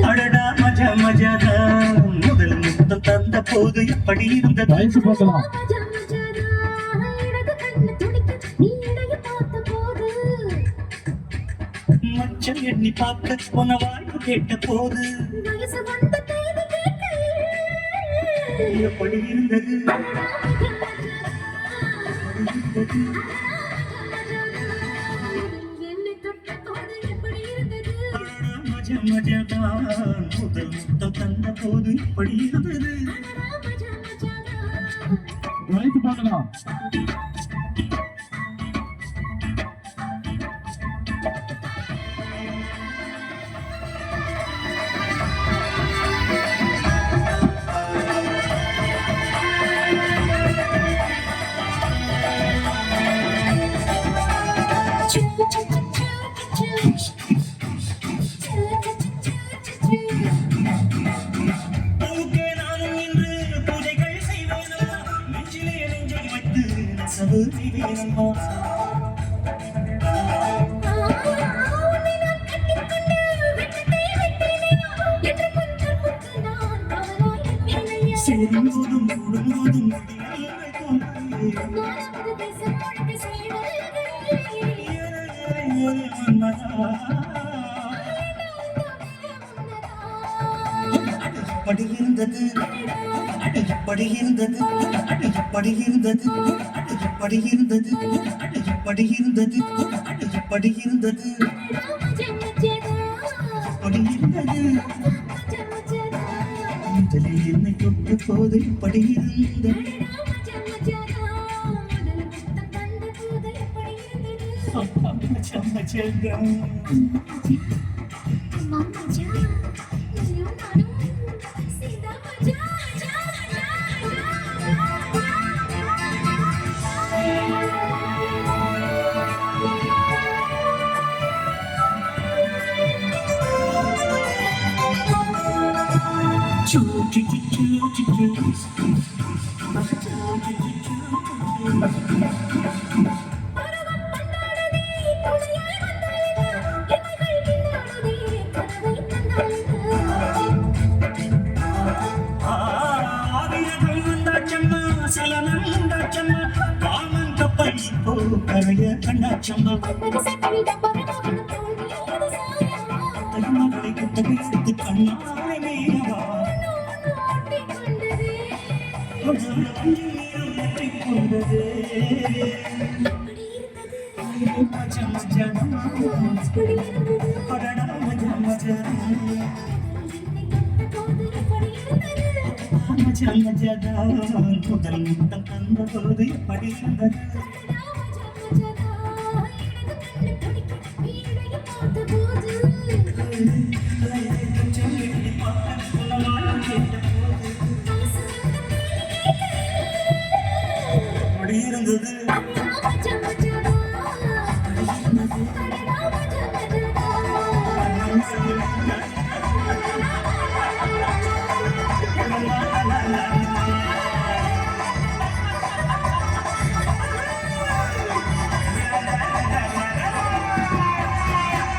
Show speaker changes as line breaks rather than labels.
அடடா மஜா மஜாதான் முதல் முத்தம் தந்த போது எப்படி இருந்தது மச்சம் எண்ணி பார்க்க உன வாழ்வு கேட்ட போது எப்படி இருந்தது மஜாதான் முதல் முத்தம் தந்த போது எப்படி இருந்தது பார்க்கலாம். என்னை தொட்ட போது இப்படி இருந்தது கரைய கண்ணாச்சம்மா மகளை குத்தகை எடுத்து கண்ணாய் மேலவா கொண்டது முதல் முத்தம் தந்த போது எப்படி இருந்தது இருந்தது